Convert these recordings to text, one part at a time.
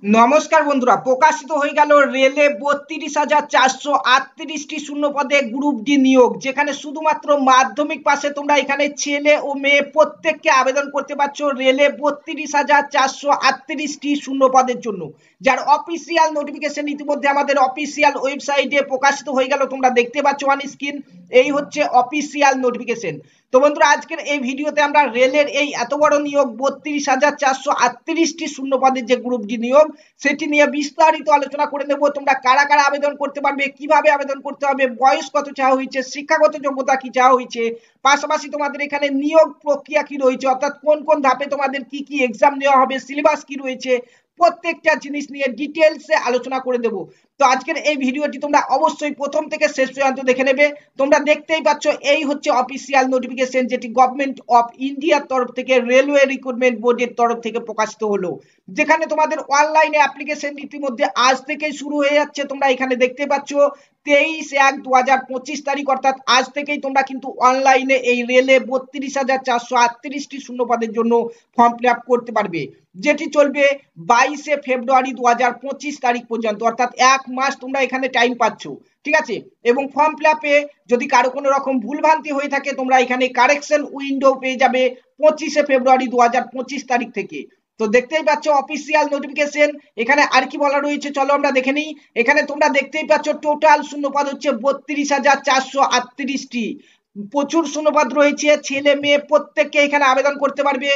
নমস্কার বন্ধুরা, প্রকাশিত হয়ে গেল রেলে 32,438টি শূন্য পদে গ্রুপ ডি নিয়োগ, যেখানে শুধুমাত্র মাধ্যমিক পাশে তোমরা এখানে ছেলে ও মেয়ে প্রত্যেককে আবেদন করতে পারছো রেলে 32,438টি শূন্য পদের জন্য, যার অফিসিয়াল নোটিফিকেশন ইতিমধ্যে আমাদের অফিসিয়াল ওয়েবসাইটে প্রকাশিত হয়ে গেল। তোমরা দেখতে পাচ্ছ অন স্ক্রিন, এই হচ্ছে অফিসিয়াল নোটিফিকেশন। তো বন্ধুরা, আজকের এই ভিডিওতে আমরা রেলের এই এত বড় নিয়োগ 32,438টি শূন্য পদের যে গ্রুপ ডি নিয়োগ, সেটি নিয়ে বিস্তারিত আলোচনা করে নেব। তোমরা কারা কারা আবেদন করতে পারবে, কিভাবে আবেদন করতে হবে, বয়স কত চাওয়া হয়েছে, শিক্ষাগত যোগ্যতা কি চাওয়া হয়েছে, পাশাপাশি তোমাদের এখানে নিয়োগ প্রক্রিয়া কি রয়েছে, অর্থাৎ কোন কোন ধাপে তোমাদের কি কি এক্সাম নেওয়া হবে, সিলেবাস কি রয়েছে, প্রত্যেকটা জিনিস নিয়ে ডিটেলসে আলোচনা করে দেব। তো আজকের এই ভিডিওটি তোমরা অবশ্যই প্রথম থেকে শেষ পর্যন্ত দেখে নেবে। তোমরা দেখতেই পাচ্ছ, এই হচ্ছে অফিসিয়াল নোটিফিকেশন, যেটি গভর্নমেন্ট অফ ইন্ডিয়ার তরফ থেকে রেলওয়ে রিক্রুটমেন্ট বোর্ডের তরফ থেকে প্রকাশিত হলো, যেখানে তোমাদের অনলাইনে অ্যাপ্লিকেশন ইতিমধ্যে আজ থেকেই শুরু হয়ে যাচ্ছে। তোমরা এখানে দেখতে পাচ্ছ 23/1/2025 তারিখ, অর্থাৎ আজ থেকেই তোমরা কিন্তু অনলাইনে এই রেলে 32,438টি শূন্য পদের জন্য ফর্ম ফিল আপ করতে পারবে, যেটি চলবে 22 ফেব্রুয়ারি 2025 তারিখ পর্যন্ত, অর্থাৎ এক মাস তোমরা এখানে টাইম পাচ্ছ। ঠিক আছে, এবং ফর্ম ফিল আপে যদি কারো কোনো রকম ভুলভ্রান্তি হয়ে থাকে, তোমরা এখানে কারেকশন উইন্ডো পেয়ে যাবে 25 ফেব্রুয়ারি 2025 তারিখ থেকে। তো দেখতেই পাচ্ছ অফিসিয়াল নোটিফিকেশন। এখানে আর কি বলা রয়েছে চলো আমরা দেখে নিই। এখানে তোমরা দেখতেই পাচ্ছ টোটাল শূন্যপদ হচ্ছে 32,438টি। প্রচুর শূন্যপদ রয়েছে, ছেলে মেয়ে প্রত্যেককে এখানে আবেদন করতে পারবে।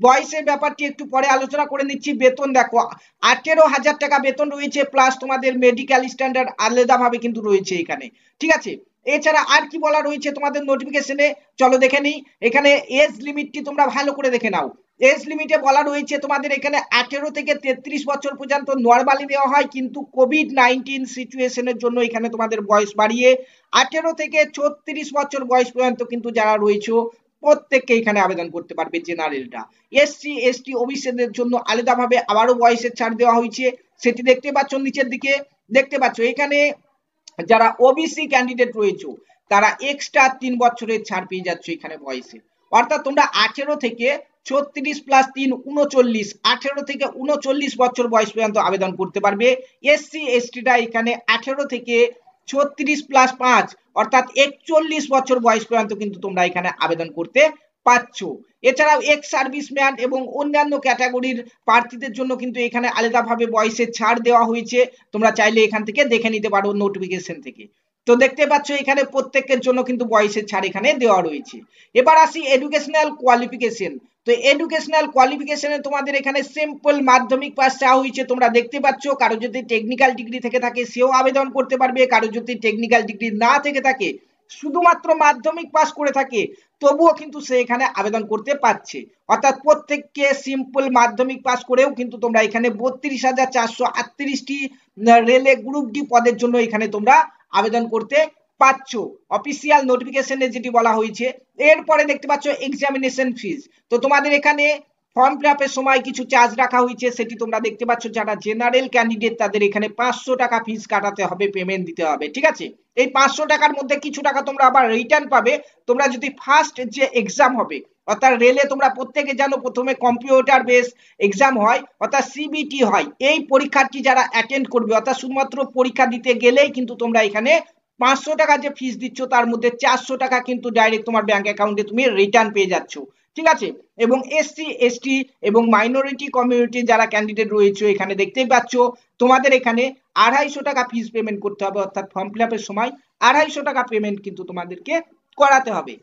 বয়সের ব্যাপারটি একটু পরে আলোচনা করে নিচ্ছি। বেতন দেখো, 18,000 টাকা বেতন রয়েছে, প্লাস তোমাদের মেডিকেল স্ট্যান্ডার্ড আলাদাভাবে কিন্তু রয়েছে এখানে। ঠিক আছে, এছাড়া আর কি বলা রয়েছে তোমাদের নোটিফিকেশনে চলো দেখে নিই। এখানে এজ লিমিটটি তোমরা ভালো করে দেখে নাও। এজ লিমিটে বলা রয়েছে তোমাদের এখানে 18 থেকে 33 বছর পর্যন্ত নরমালি দেওয়া হয়, কিন্তু কোভিড-19 সিচুয়েশনের জন্য এখানে তোমাদের বয়স বাড়িয়ে 18 থেকে 36 বছর বয়স পর্যন্ত কিন্তু যারা রয়েছে প্রত্যেককে এখানে আবেদন করতে পারবে জেনারেলরা। এসসি এসটি ওবিসিদের জন্য আলাদাভাবে আবারও বয়সের ছাড় দেওয়া হয়েছে, সেটি দেখতে পাচ্ছ নিচের দিকে। দেখতে পাচ্ছ এখানে যারা ওবিসি ক্যান্ডিডেট রয়েছে তারা এক্সট্রা 3 বছরের ছাড় পেয়ে যাচ্ছে এখানে বয়সে, অর্থাৎ তোমরা 18 থেকে 36 প্লাস 3 39, 18 থেকে 39 বছর বয়স পর্যন্ত আবেদন করতে পারবে। এসসি এসটিটা এখানে 18 থেকে 36 প্লাস 5 অর্থাৎ 41 বছর বয়স পর্যন্ত কিন্তু তোমরা এখানে আবেদন করতে পাচ্ছ। এছাড়াও এক্স সার্ভিসম্যান এবং অন্যান্য ক্যাটাগরির প্রার্থীদের জন্য কিন্তু এখানে আলাদাভাবে বয়সের ছাড় দেওয়া হয়েছে, তোমরা চাইলে এখান থেকে দেখে নিতে পারো নোটিফিকেশন থেকে। তো দেখতে পাচ্ছ এখানে প্রত্যেকের জন্য কিন্তু বয়সের ছাড় এখানে দেওয়া রয়েছে। এবার আসি এডুকেশনাল কোয়ালিফিকেশন। তো এডুকেশনাল কোয়ালিফিকেশনে তোমাদের এখানে সিম্পল মাধ্যমিক পাস চাওয়া হয়েছে, তোমরা দেখতে পাচ্ছ। কারো যদি টেকনিক্যাল ডিগ্রি থেকে থাকে সেও আবেদন করতে পারবে, কারো যদি টেকনিক্যাল ডিগ্রি না থেকে থাকে, শুধুমাত্র মাধ্যমিক পাস করে থাকে, তবুও কিন্তু সে এখানে আবেদন করতে পারছে। অর্থাৎ প্রত্যেককে সিম্পল মাধ্যমিক পাস করেও কিন্তু তোমরা এখানে 32,438টি রেলে গ্রুপ ডি পদের জন্য এখানে তোমরা আবেদন করতে পাচ্ছ, অফিসিয়াল নোটিফিকেশনে যেটি বলা হয়েছে। এরপরে দেখতে পাচ্ছ এক্সামিনেশন ফিস। তো তোমাদের এখানে ফর্ম ফিল আপের সময় কিছু চার্জ রাখা হয়েছে, সেটি তোমরা দেখতে পাচ্ছ। যারা জেনারেল ক্যান্ডিডেট তাদের এখানে 500 টাকা ফিস কাটাতে হবে, পেমেন্ট দিতে হবে। ঠিক আছে, এই 500 টাকার মধ্যে কিছু টাকা তোমরা আবার রিটার্ন পাবে তোমরা যদি ফার্স্ট যে এক্সাম হবে, অর্থাৎ রেলে তোমরা প্রত্যেকে জানো প্রথমে কম্পিউটার বেস এক্সাম হয়, অর্থাৎ সিবিটি হয়। এই পরীক্ষাটি যারা অ্যাটেন্ড করবে, অর্থাৎ শুধুমাত্র পরীক্ষা দিতে গেলেই কিন্তু তোমরা এখানে 500 টাকা যে ফিস দিচ্ছ তার মধ্যে 400 টাকা কিন্তু ডাইরেক্ট তোমার ব্যাংক অ্যাকাউন্টে তুমি রিটার্ন পেয়ে যাচ্ছ। ঠিক আছে, এবং এসসি এসটি এবং মাইনরিটি কমিউনিটি যারা ক্যান্ডিডেট রয়েছে এখানে দেখতেই পাচ্ছ তোমাদের এখানে 250 টাকা ফিস পেমেন্ট করতে হবে, অর্থাৎ ফর্ম ফিল আপের সময় 250 টাকা পেমেন্ট কিন্তু তোমাদেরকে করাতে হবে।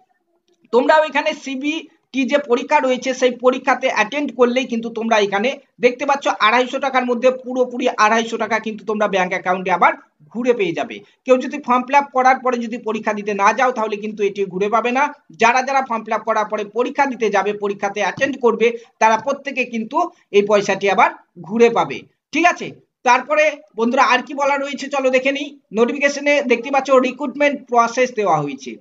তোমরাও এখানে সিবিটি যে পরীক্ষা রয়েছে সেই পরীক্ষাতে অ্যাটেন্ড করলেই কিন্তু তোমরা এখানে দেখতে পাচ্ছ 250 টাকার মধ্যে পুরোপুরি 250 টাকা কিন্তু তোমরা ব্যাংক অ্যাকাউন্টে আবার ঘুরে পেয়ে যাবে। কেউ যদি ফর্ম ফিল আপ করার পরে যদি পরীক্ষা দিতে না যাও তাহলে কিন্তু এটি ঘুরে পাবে না। যারা যারা ফর্ম ফিল আপ করার পরে পরীক্ষা দিতে যাবে, পরীক্ষাতে অ্যাটেন্ড করবে, তারা প্রত্যেকে কিন্তু এই পয়সাটি আবার ঘুরে পাবে। ঠিক আছে, তারপরে বন্ধুরা আর কি বলা রয়েছে চলো দেখে নিই। নোটিফিকেশনে দেখতে পাচ্ছ রিক্রুটমেন্ট প্রসেস দেওয়া হয়েছে।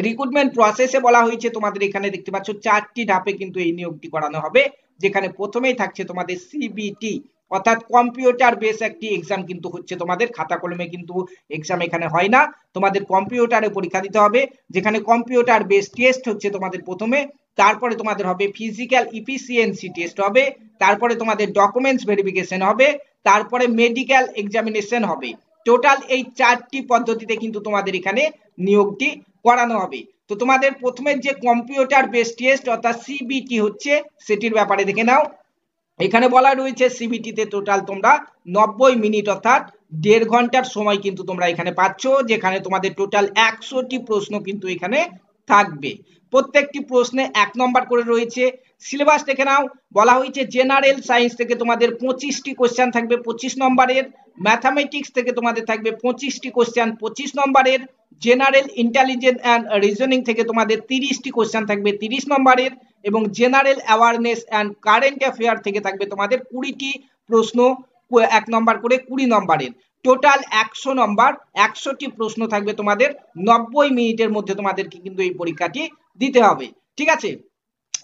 রিক্রুটমেন্ট প্রসেসে বলা হয়েছে তোমাদের এখানে দেখতে পাচ্ছ 4টি ধাপে কিন্তু এই নিয়োগটি করানো হবে, যেখানে প্রথমেই থাকছে তোমাদের সিবিটি। অর্থাৎ কম্পিউটার বেস একটি এক্সাম কিন্তু হচ্ছে তোমাদের, খাতা কলমে কিন্তু এক্সাম এখানে হয় না, তোমাদের কম্পিউটারে পরীক্ষা দিতে হবে, যেখানে কম্পিউটার বেস টেস্ট হচ্ছে তোমাদের প্রথমে, তারপরে তোমাদের হবে ফিজিক্যাল ইফিসিয়েন্সি টেস্ট হবে, তারপরে তোমাদের ডকুমেন্টস ভেরিফিকেশন হবে, তারপরে মেডিকেল এক্সামিনেশন হবে। টোটাল এই 4টি পদ্ধতিতে কিন্তু তোমাদের এখানে নিয়োগটি করানো হবে। তো তোমাদের প্রথমে যে কম্পিউটার বেস টেস্ট অর্থাৎ সিবিটি হচ্ছে, সেটির ব্যাপারে দেখে নাও। এখানে বলা রয়েছে সিবিটিতে টোটাল তোমরা 90 মিনিট অর্থাৎ 1.5 ঘন্টার সময় কিন্তু তোমরা এখানে পাচ্ছ, যেখানে তোমাদের টোটাল 100টি প্রশ্ন কিন্তু এখানে থাকবে। প্রত্যেকটি প্রশ্নে 1 নম্বর করে রয়েছে। সিলেবাস দেখে নাও, বলা হয়েছে জেনারেল সায়েন্স থেকে তোমাদের 25টি কোশ্চেন থাকবে 25 নম্বরের, ম্যাথামেটিক্স থেকে তোমাদের থাকবে 25টি কোশ্চেন 25 নম্বরের, জেনারেল ইন্টেলিজেন্স অ্যান্ড রিজনিং থেকে তোমাদের 30টি কোশ্চেন থাকবে 30 নম্বরের, এবং general awareness and current affair থেকে থাকবে তোমাদের 20টি প্রশ্ন 1 নম্বর করে 20 নম্বরের। টোটাল 100 নম্বর, 100টি প্রশ্ন থাকবে তোমাদের, 90 মিনিটের মধ্যে তোমাদেরকে কিন্তু এই পরীক্ষাটি দিতে হবে। ঠিক আছে,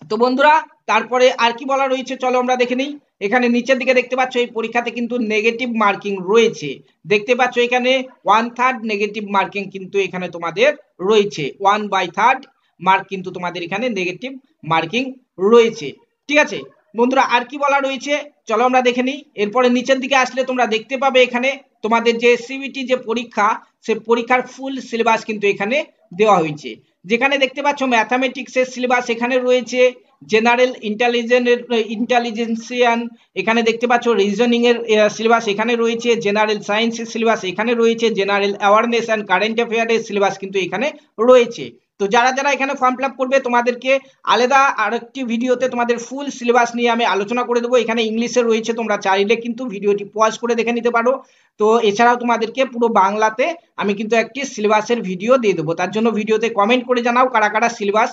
তো বন্ধুরা তারপরে আর কি বলা রয়েছে চলো আমরা দেখে নিই। এখানে নিচের দিকে দেখতে পাচ্ছ এই পরীক্ষাতে কিন্তু নেগেটিভ মার্কিং রয়েছে, দেখতে পাচ্ছ এখানে 1/3 নেগেটিভ মার্কিং কিন্তু এখানে তোমাদের রয়েছে, 1/3 মার্ক কিন্তু তোমাদের এখানে নেগেটিভ মার্কিং রয়েছে। ঠিক আছে বন্ধুরা, আর কি বলা রয়েছে চলো আমরা দেখে নিই। এরপরে নিচের দিকে আসলে তোমরা দেখতে পাবে এখানে তোমাদের যে সিবিটি যে পরীক্ষা, সে পরীক্ষার ফুল সিলেবাস কিন্তু এখানে দেওয়া হয়েছে, যেখানে দেখতে পাচ্ছ ম্যাথামেটিক্সের সিলেবাস এখানে রয়েছে, জেনারেল ইন্টেলিজেন্সিয়ান এখানে দেখতে পাচ্ছ, রিজনিং এর সিলেবাস এখানে রয়েছে, জেনারেল সায়েন্সের সিলেবাস এখানে রয়েছে, জেনারেল অ্যাওয়ারনেস অ্যান্ড কারেন্ট অ্যাফেয়ারের সিলেবাস কিন্তু এখানে রয়েছে। তো যারা যারা এখানে ফর্ম ফিল আপ করবে তোমাদেরকে আলাদা আরেকটি ভিডিওতে তোমাদের ফুল সিলেবাস নিয়ে আমি আলোচনা করে দেবো। এখানে ইংলিশে রয়েছে, তোমরা চাইলে কিন্তু ভিডিওটি পজ করে দেখে নিতে পারো। তো এছাড়াও তোমাদেরকে পুরো বাংলাতে আমি কিন্তু একটি সিলেবাসের ভিডিও দিয়ে দেবো, তার জন্য ভিডিওতে কমেন্ট করে জানাও কারা কারা সিলেবাস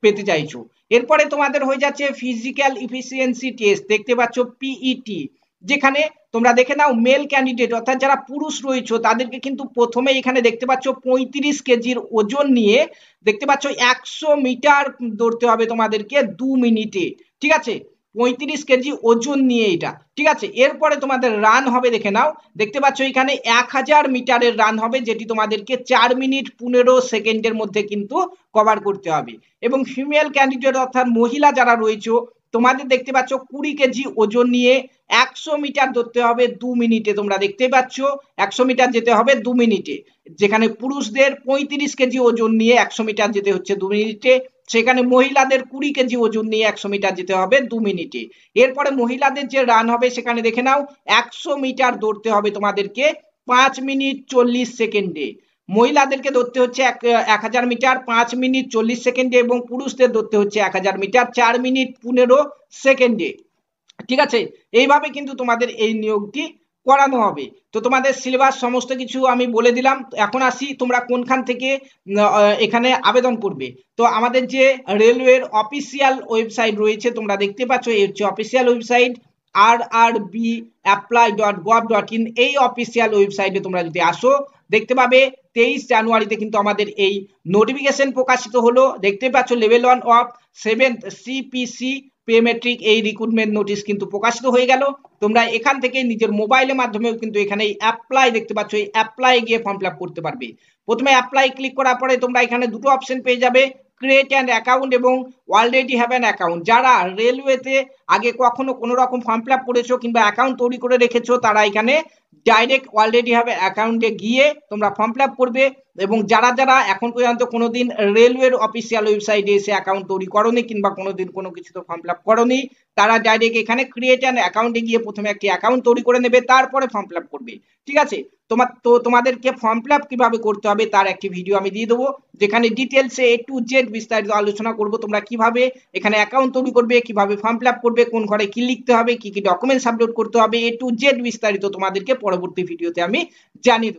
পেতে চাইছো। এরপরে তোমাদের হয়ে যাচ্ছে ফিজিক্যাল ইফিসিয়েন্সি টেস্ট, দেখতে পাচ্ছ পিইটি, যেখানে তোমরা দেখে নাও মেল ক্যান্ডিডেট অর্থাৎ যারা পুরুষ রয়েছে তাদেরকে কিন্তু প্রথমে এখানে দেখতে পাচ্ছ 35 কেজির ওজন নিয়ে দেখতে পাচ্ছ 100 মিটার দৌড়তে হবে তোমাদেরকে 2 মিনিটে। ঠিক আছে, 35 কেজি ওজন নিয়ে এটা। ঠিক আছে, এরপরে তোমাদের রান হবে, দেখে নাও দেখতে পাচ্ছ এখানে 1000 মিটারের রান হবে, যেটি তোমাদেরকে 4 মিনিট 15 সেকেন্ডের মধ্যে কিন্তু কভার করতে হবে। এবং ফিমেল ক্যান্ডিডেট অর্থাৎ মহিলা যারা রয়েছে তোমাদের দেখতে পাচ্ছ 20 কেজি ওজন নিয়ে 100 মিটার দৌড়তে হবে 2 মিনিটে। তোমরা দেখতে পাচ্ছ 100 মিটার যেতে হবে 2 মিনিটে, যেখানে পুরুষদের 35 কেজি ওজন নিয়ে 100 মিটার যেতে হচ্ছে 2 মিনিটে, সেখানে মহিলাদের 20 কেজি ওজন নিয়ে 100 মিটার যেতে হবে 2 মিনিটে। এরপরে মহিলাদের যে রান হবে সেখানে দেখে নাও 100 মিটার দৌড়তে হবে তোমাদেরকে 5 মিনিট 40 সেকেন্ডে। মহিলাদেরকে দৌড়তে হচ্ছে 1000 মিটার 5 মিনিট 40 সেকেন্ডে, এবং পুরুষদের দৌড়তে হচ্ছে 1000 মিটার 4 মিনিট 15 সেকেন্ডে। ঠিক আছে, এইভাবে কিন্তু তোমাদের এই নিয়োগটি করানো হবে। তো তোমাদের সিলেবাস সমস্ত কিছু আমি বলে দিলাম। এখন আসি তোমরা কোনখান থেকে এখানে আবেদন করবে। তো আমাদের যে রেলওয়ের অফিসিয়াল ওয়েবসাইট রয়েছে তোমরা দেখতে পাচ্ছ, এই হচ্ছে অফিসিয়াল ওয়েবসাইট rrbapply.gov.in। এই অফিসিয়াল ওয়েবসাইটে তোমরা যদি আসো দেখতে পাবে 23 জানুয়ারিতে কিন্তু আমাদের এই নোটিফিকেশন প্রকাশিত হলো। দেখতে পাচ্ছ লেভেল 1 অফ 7th সিপিসি পেমেট্রিক এই রিক্রুটমেন্ট নোটিশ কিন্তু প্রকাশিত হয়ে গেল। তোমরা এখান থেকে নিজের মোবাইলের মাধ্যমেও কিন্তু এখানে অ্যাপ্লাই দেখতে পাচ্ছ, এই অ্যাপ্লাই গিয়ে ফর্ম ফিল আপ করতে পারবে। প্রথমে অ্যাপ্লাই ক্লিক করার পরে তোমরা এখানে দুটো অপশন পেয়ে যাবে, ক্রিয়েট অ্যান অ্যাকাউন্ট এবং অলরেডি হ্যাভ অ্যান অ্যাকাউন্ট। যারা রেলওয়েতে আগে কখনো কোনো রকম ফর্ম ফিল আপ করেছো কিংবা অ্যাকাউন্ট তৈরি করে রেখেছো তারা এখানে ডাইরেক্ট অলরেডি হ্যাভ অ্যাকাউন্টে গিয়ে তোমরা ফর্ম ফিল আপ করবে। এবং যারা যারা এখন পর্যন্ত কোনোদিন রেলওয়ের অফিসিয়াল ওয়েবসাইটে এসে অ্যাকাউন্ট তৈরি করোনি কিংবা কোনোদিন কোনো কিছুতে ফর্ম ফিল আপ করোনি, তারা ডাইরেক্ট এখানে ক্রিয়েট অ্যান অ্যাকাউন্টে গিয়ে প্রথমে একটি অ্যাকাউন্ট তৈরি করে নেবে, তারপরে ফর্ম ফিল আপ করবে। ঠিক আছে, তোমাদেরকে ফর্ম ফিল আপ কিভাবে করতে হবে তার একটি ভিডিও আমি দিয়ে দেবো, যেখানে ডিটেলসে A to Z বিস্তারিত আলোচনা করবো। তোমরা কিভাবে এখানে অ্যাকাউন্ট তৈরি করবে, কিভাবে ফর্ম ফিল আপ করবে, কোন ঘরে কি লিখতে হবে, কি কি ডকুমেন্টস আপলোড করতে হবে, A to Z বিস্তারিত তোমাদেরকে পরবর্তী ভিডিওতে আমি জানিয়ে দেবো।